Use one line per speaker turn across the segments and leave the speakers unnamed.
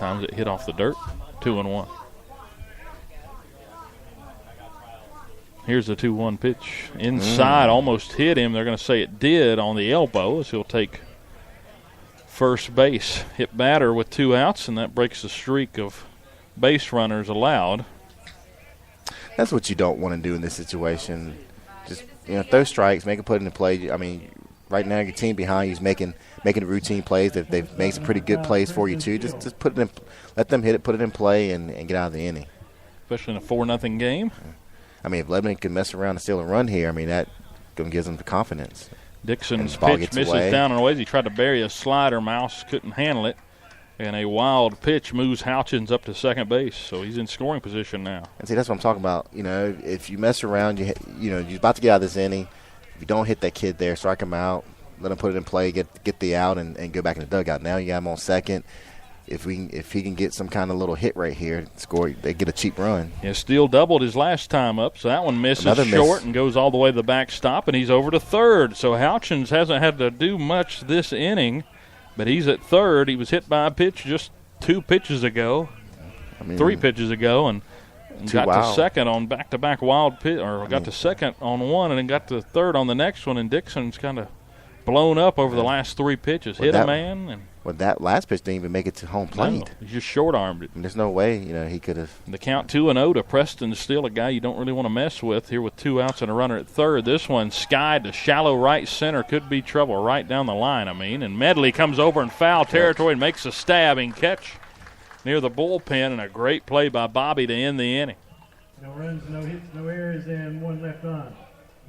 times it hit off the dirt. 2-1. Here's the 2-1 pitch. Inside, almost hit him. They're going to say it did on the elbow as he'll take first base. Hit batter with 2 outs, and that breaks the streak of base runners allowed.
That's what you don't want to do in this situation. Just, throw strikes, make it put it in play. I mean, right now your team behind you is making routine plays. They've made some pretty good plays for you too. Just put it in, let them hit it, put it in play, and get out of the inning.
Especially in a 4-0 game.
I mean, if Lebanon can mess around and steal a run here, I mean, that gives them the confidence.
Dixon's pitch misses down and away. He tried to bury a slider. Mouse couldn't handle it. And a wild pitch moves Houchins up to second base. So he's in scoring position now.
And see, that's what I'm talking about. If you mess around, you're about to get out of this inning. If you don't hit that kid there, strike him out, let him put it in play, get the out, and go back in the dugout. Now you got him on second. If he can get some kind of little hit right here, score, they get a cheap run.
Yeah, Steele doubled his last time up, so that one misses short and goes all the way to the backstop, and he's over to third. So Houchins hasn't had to do much this inning, but he's at third. He was hit by a pitch just 2 pitches ago, 3 pitches ago, and got to second on back-to-back wild pitch, or got to second on one and then got to third on the next one, and Dixon's kind of blown up over the last 3 pitches. Hit a man and –
well, that last pitch didn't even make it to home plate.
No, he just short-armed it.
And there's no way, he could have.
The count 2-0 to Preston Steele, a guy you don't really want to mess with here with 2 outs and a runner at third. This one skied to shallow right center. Could be trouble right down the line, And Medley comes over in foul territory and makes a stabbing catch near the bullpen, and a great play by Bobby to end the inning.
No runs, no hits, no errors, and 1 left on.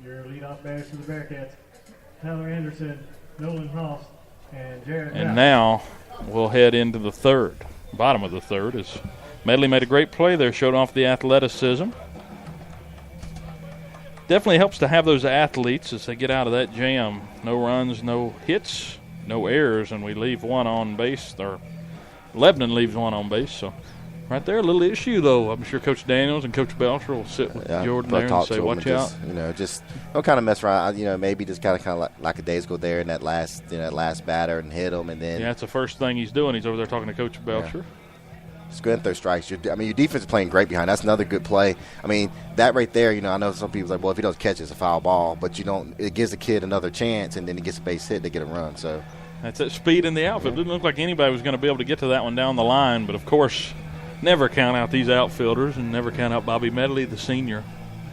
Your leadoff batters for the Bearcats, Tyler Anderson, Nolan Haas, and Jared
And now we'll head into the third. Bottom of the third is Medley made a great play there, showed off the athleticism. Definitely helps to have those athletes as they get out of that jam. No runs, no hits, no errors, and we leave 1 on base, or Lebanon leaves 1 on base. So right there, a little issue, though. I'm sure Coach Daniels and Coach Belcher will sit with Jordan there and say, watch out.
Just don't kind of mess around. Maybe just kind of like a days go there in that last batter and hit him, and then.
Yeah, that's the first thing he's doing. He's over there talking to Coach Belcher.
Yeah. Just go ahead and throw strikes. Your defense is playing great behind. That's another good play. I mean, that right there, I know some people's like, well, if he doesn't catch it, it's a foul ball. But it gives the kid another chance, and then he gets a base hit, they get a run. So
that's that speed in the outfield. It didn't look like anybody was going to be able to get to that one down the line. But, of course, never count out these outfielders and never count out Bobby Medley, the senior.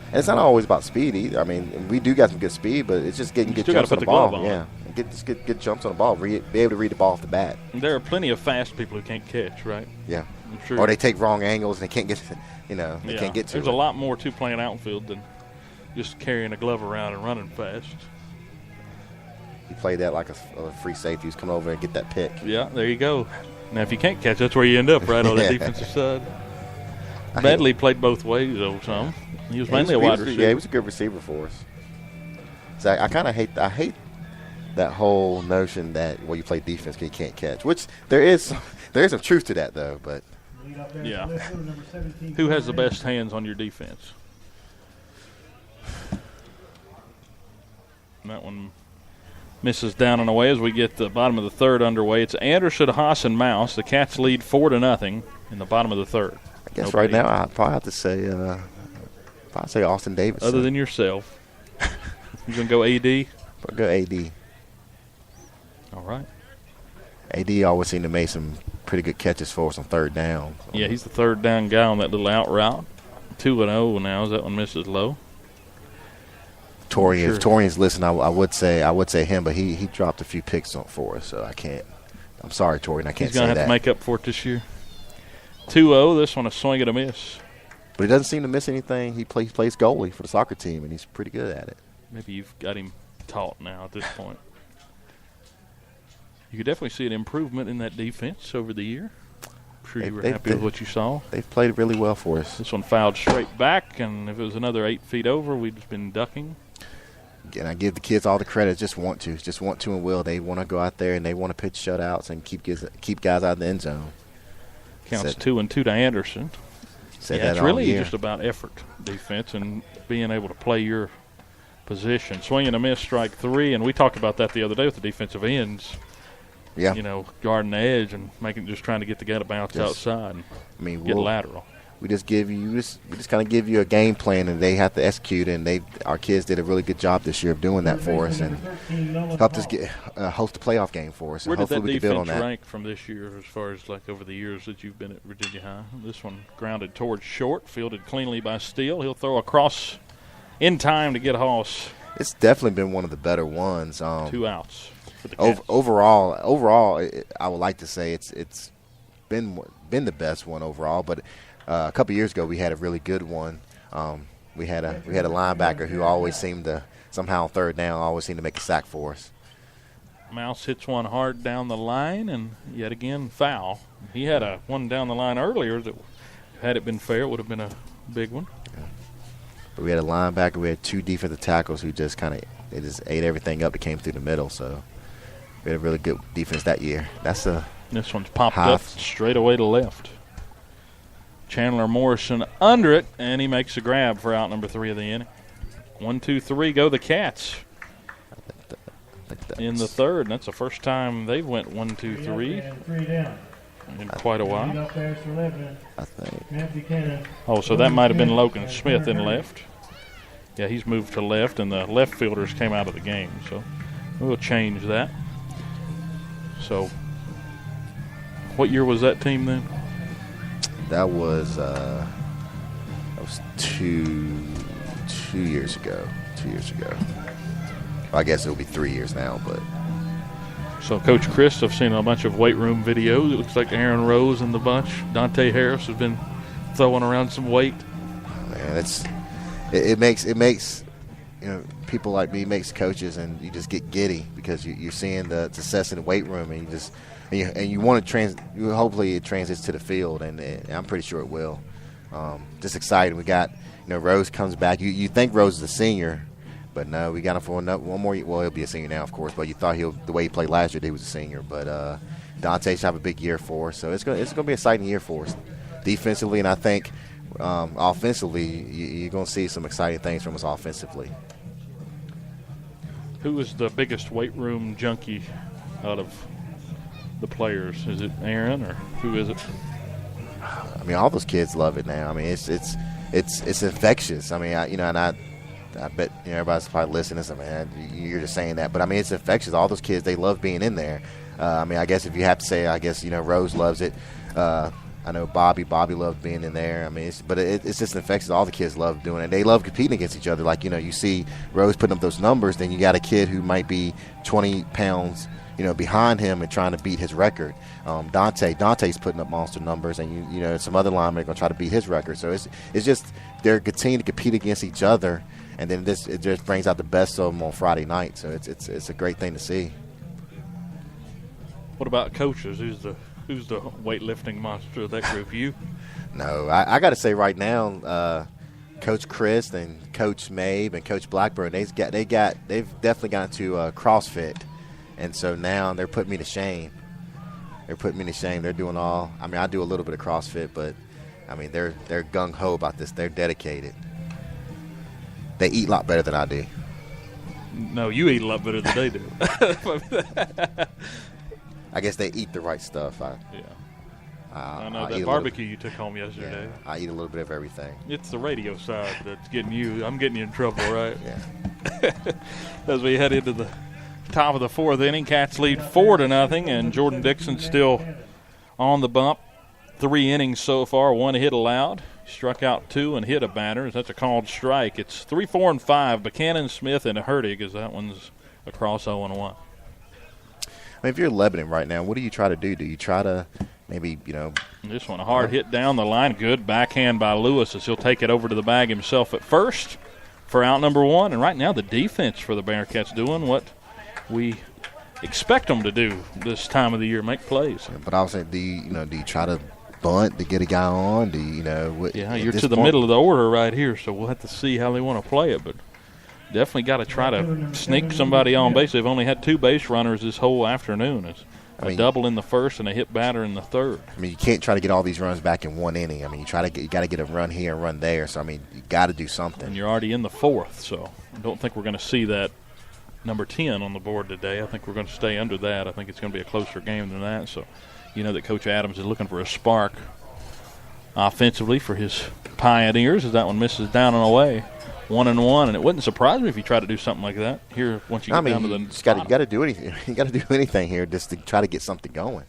And it's not always about speed either. I mean, we do got some good speed, but it's just getting good jumps on the ball. Yeah, get jumps on the ball. Be able to read the ball off the bat.
And there are plenty of fast people who can't catch, right?
Yeah.
I'm sure.
Or they take wrong angles and they can't get, they can't get to
There's
it.
a lot more to playing outfield than just carrying a glove around and running fast.
He played that like a free safety. He's coming over and get that pick.
Yeah, there you go. Now, if you can't catch, that's where you end up, right, on the defensive side. Medley played both ways, though, some. He was mainly a wide receiver.
Yeah, he was a good receiver for us. So I kind of hate that whole notion that, you play defense because you can't catch, which there is some truth to that, though. But
yeah. Who has the best hands on your defense? And that one misses down and away as we get the bottom of the third underway. It's Anderson, Haas, and Mouse. The Cats lead 4-0 in the bottom of the third.
I guess right now I'd probably have to say Austin Davis.
Other than yourself. You going to go AD?
I'll go AD.
All right.
AD always seemed to make some pretty good catches for us on third down.
Yeah, he's the third down guy on that little out route. 2-0 now as that one misses low.
If Torian's listening, I would say him, but he dropped a few picks for us, so I can't. I'm sorry, Torian, I can't say that.
He's going to have to make up for it this year. 2-0, this one a swing and a miss.
But he doesn't seem to miss anything. He plays goalie for the soccer team, and he's pretty good at it.
Maybe you've got him taught now at this point. You could definitely see an improvement in that defense over the year. I'm sure you were happy with what you saw.
They've played really well for us.
This one fouled straight back, and if it was another 8 feet over, we'd just been ducking.
And I give the kids all the credit. Just want to and will. They want to go out there and they want to pitch shutouts and keep guys out of the end zone.
Counts 2-2 to Anderson. It's really just about effort, defense, and being able to play your position. Swing and a miss, strike 3, and we talked about that the other day with the defensive ends. guarding the edge and just trying to get the guy to bounce outside and get lateral.
We just kind of give you a game plan, and they have to execute. And our kids did a really good job this year of doing that for us, and helped us host a playoff game for us.
Where did
hopefully
that
we can build on
defense
that.
rank from this year, as far as like over the years that you've been at Virginia High? This one grounded towards short, fielded cleanly by Steele. He'll throw across in time to get Hoss.
It's definitely been one of the better ones.
2 outs. For the Cats.
Overall, I would like to say it's been the best one overall, but. A couple years ago, we had a really good one. We had a linebacker who always seemed to somehow third down always seemed to make a sack for us.
Mouse hits one hard down the line, and yet again foul. He had one down the line earlier that, had it been fair, would have been a big one.
Yeah. But we had a linebacker. We had 2 defensive tackles who just ate everything up that came through the middle. So we had a really good defense that year.
This one's popped up straight away to left. Chandler Morrison under it, and he makes a grab for out number 3 of the inning. 1, 2, 3 go the Cats. In the third, and that's the first time they've went 1, 2, 3 in quite a while.
I think.
So that might have been Logan Smith in left. Yeah, he's moved to left, and the left fielders came out of the game. So we'll change that. So what year was that team then?
That was 2 years ago. 2 years ago. Well, I guess it'll be 3 years now, but.
So Coach Chris, I've seen a bunch of weight room videos. It looks like Aaron Rose and the bunch. Dante Harris has been throwing around some weight.
Man, it makes people like me, makes coaches, and you just get giddy because you're seeing the success in the weight room, and you want to hopefully it transits to the field, and I'm pretty sure it will. Just excited. We got, Rose comes back. You think Rose is a senior, but no, we got him for one more. Well, he'll be a senior now, of course, but you thought the way he played last year, he was a senior. But Dante should have a big year for us, so it's gonna be an exciting year for us, defensively, and I think offensively, you're gonna see some exciting things from us offensively.
Who is the biggest weight room junkie out of the players? Is it Aaron, or who is it?
I mean, all those kids love it now. I mean, it's infectious. I mean, I bet everybody's probably listening. I mean, you're just saying that, but I mean, it's infectious. All those kids, they love being in there. I mean, I guess if you have to say, Rose loves it. I know Bobby loved being in there. I mean, it's just infectious. All the kids love doing it. They love competing against each other. Like, you see Rose putting up those numbers, then you got a kid who might be 20 pounds, behind him and trying to beat his record. Dante's putting up monster numbers, and some other linemen are going to try to beat his record. So it's just they're continuing to compete against each other, and then it just brings out the best of them on Friday night. So it's a great thing to see.
What about coaches? Who's the weightlifting monster of that group? You?
No, I got to say right now, Coach Chris and Coach Mabe and Coach Blackburn, they've definitely gotten to CrossFit, and so now they're putting me to shame. They're doing all. I mean, I do a little bit of CrossFit, but I mean they're gung ho about this. They're dedicated. They eat a lot better than I do.
No, you eat a lot better than they do.
I guess they eat the right stuff.
I know that barbecue you took home yesterday.
Yeah, I eat a little bit of everything.
It's the radio side that's getting you. I'm getting you in trouble, right?
Yeah.
As we head into the top of the 4th inning, Cats lead 4-0, and Jordan Dixon still on the bump. 3 innings so far, 1 hit allowed. Struck out 2 and hit a batter. That's a called strike. It's 3, 4, and 5. Buchanan, Smith, and Hertig, as that one's across 0-1.
I mean, if you're Lebanon right now, what do you try to do? Do you try to maybe,
This one, a hard hit down the line. Good backhand by Lewis as he'll take it over to the bag himself at first for out number 1. And right now the defense for the Bearcats doing what we expect them to do this time of the year, make plays.
Yeah, but I was saying, do you try to bunt to get a guy on? Do you
you're to the middle of the order right here, so we'll have to see how they want to play it, but definitely got to try to sneak somebody on base. They've only had 2 base runners this whole afternoon. It's a double in the first and a hit batter in the third.
I mean, you can't try to get all these runs back in 1 inning. I mean, you got to get a run here and run there. So I mean, you got to do something.
And you're already in the 4th, so I don't think we're going to see that number 10 on the board today. I think we're going to stay under that. I think it's going to be a closer game than that. So you know that Coach Adams is looking for a spark offensively for his Pioneers as that one misses down and away. 1-1, and it wouldn't surprise me if you try to do something like that here once you get down to the.
You got to do anything. You got to do anything here just to try to get something going.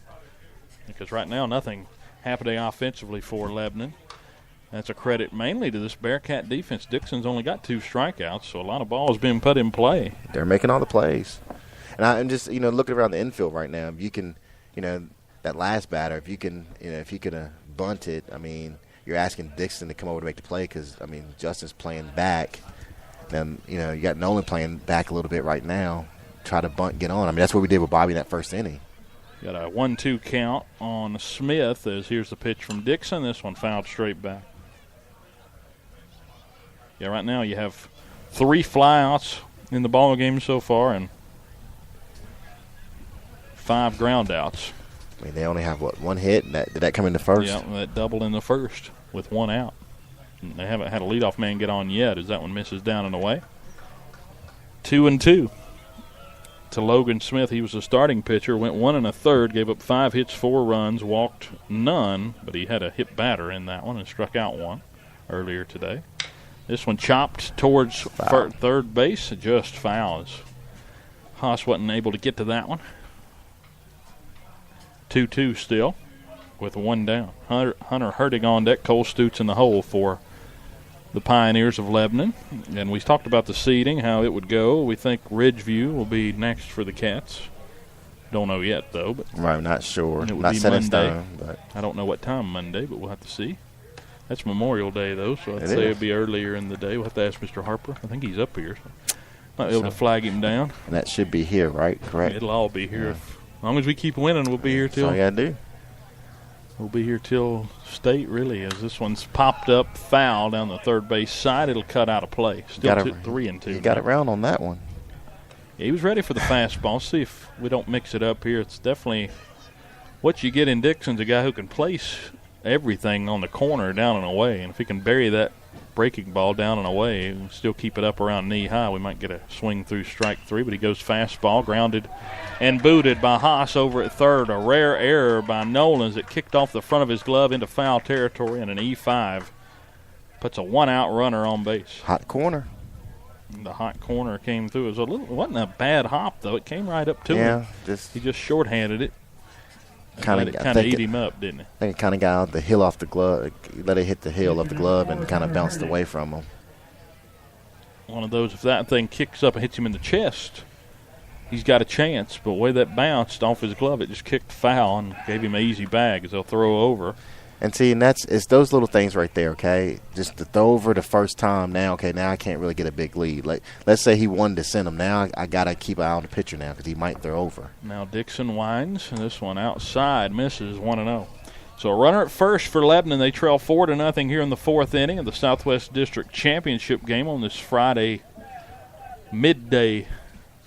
Because right now nothing happening offensively for Lebanon. That's a credit mainly to this Bearcat defense. Dixon's only got 2 strikeouts, so a lot of balls being put in play.
They're making all the plays, and I'm just looking around the infield right now. If you can, that last batter, if you can bunt it, I mean. You're asking Dixon to come over to make the play because, I mean, Justin's playing back. Then, you got Nolan playing back a little bit right now. Try to bunt, get on. I mean, that's what we did with Bobby in that first inning.
Got a 1-2 count on Smith as here's the pitch from Dixon. This one fouled straight back. Yeah, right now you have 3 flyouts in the ball game so far and 5 ground outs.
I mean, they only have, 1 hit? And did that come in the first?
Yeah, that doubled in the first with 1 out. And they haven't had a leadoff man get on yet as that one misses down and away. 2-2 to Logan Smith. He was the starting pitcher, went 1 1/3, gave up 5 hits, 4 runs, walked none, but he had a hit batter in that one and struck out 1 earlier today. This one chopped towards third base, just fouls. Haas wasn't able to get to that one. 2-2 still with 1 down. Hunter Hurtig on deck. Cole Stutes in the hole for the Pioneers of Lebanon. And we talked about the seeding, how it would go. We think Ridgeview will be next for the Cats. Don't know yet, though. But
right, not sure.
It would
not
be
set
Monday.
in stone, but
I don't know what time Monday, but we'll have to see. That's Memorial Day, though, so I'd say
is.
it'd be earlier in the day. We'll have to ask Mr. Harper. I think he's up here. So might be able to flag him down.
And that should be here, right? Correct.
It'll all be here. As long as we keep winning, we'll be here till.
That's all you got to do.
We'll be here till state, really, as this one's popped up foul down the third base side. It'll cut out of play. Still 3-2.
You got it round on that one.
Yeah, he was ready for the fastball. See if we don't mix it up here. It's definitely what you get in Dixon's a guy who can place everything on the corner down and away. And if he can bury that breaking ball down and away and still keep it up around knee high, we might get a swing through strike 3. But he goes fastball, grounded and booted by Haas over at third. A rare error by Nolan as it kicked off the front of his glove into foul territory, and an E5 puts a 1-out runner on base.
Hot corner.
The hot corner came through. It wasn't a bad hop, though. It came right up to him. He just shorthanded it. Kind of eat him up, didn't it?
I think it kind of got out the heel off the glove. Let it hit the heel of the glove and kind of bounced away from him.
One of those, if that thing kicks up and hits him in the chest, he's got a chance. But the way that bounced off his glove, it just kicked foul and gave him an easy bag as they'll throw over.
And see, and it's those little things right there, okay? Just to throw over the first time now, okay, now I can't really get a big lead. Like, let's say he wanted to send him. Now I got to keep an eye on the pitcher now because he might throw over.
Now Dixon winds, and this one outside misses 1-0. So a runner at first for Lebanon. They trail 4-0 here in the 4th inning of the Southwest District Championship game on this Friday midday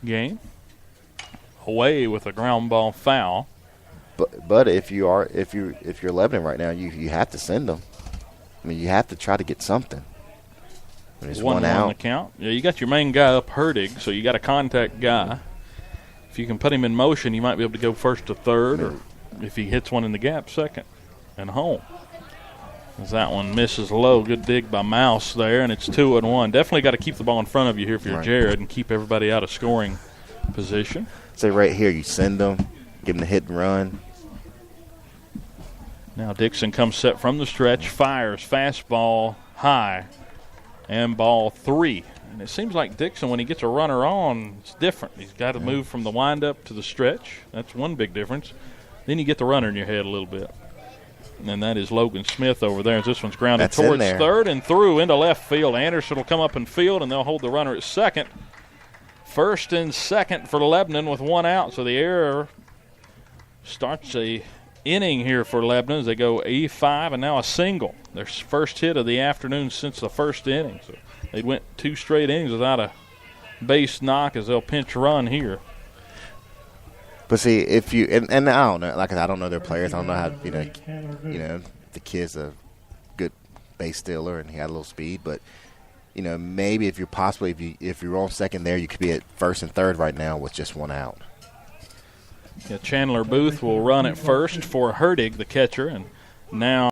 game. Away with a ground ball foul.
But if you're Lebanon right now, you have to send them. I mean, you have to try to get something. There's 1 out.
On the count. Yeah, you got your main guy up Hurtig, so you got a contact guy. If you can put him in motion, you might be able to go first to third, or if he hits one in the gap, second and home. As that one misses low, good dig by Mouse there, and it's 2-1. Definitely got to keep the ball in front of you here if you're Jared and keep everybody out of scoring position.
Say right here, you send them, give them the hit and run.
Now Dixon comes set from the stretch, fires fastball high, and ball 3. And it seems like Dixon, when he gets a runner on, it's different. He's got to move from the windup to the stretch. That's one big difference. Then you get the runner in your head a little bit. And that is Logan Smith over there. As this one's grounded towards third and through into left field. Anderson will come up and field, and they'll hold the runner at second. First and second for Lebanon with 1 out. So the error starts a inning here for Lebanon as they go E5 and now a single. Their first hit of the afternoon since the first inning. So they went 2 straight innings without a base knock as they'll pinch run here.
But see, if you and I don't know, like I don't know their players. I don't know how the kid's a good base stealer and he had a little speed. But you know, maybe if you're on second there, you could be at first and third right now with just one out.
Yeah, Chandler Booth will run at first for Hertig, the catcher, and now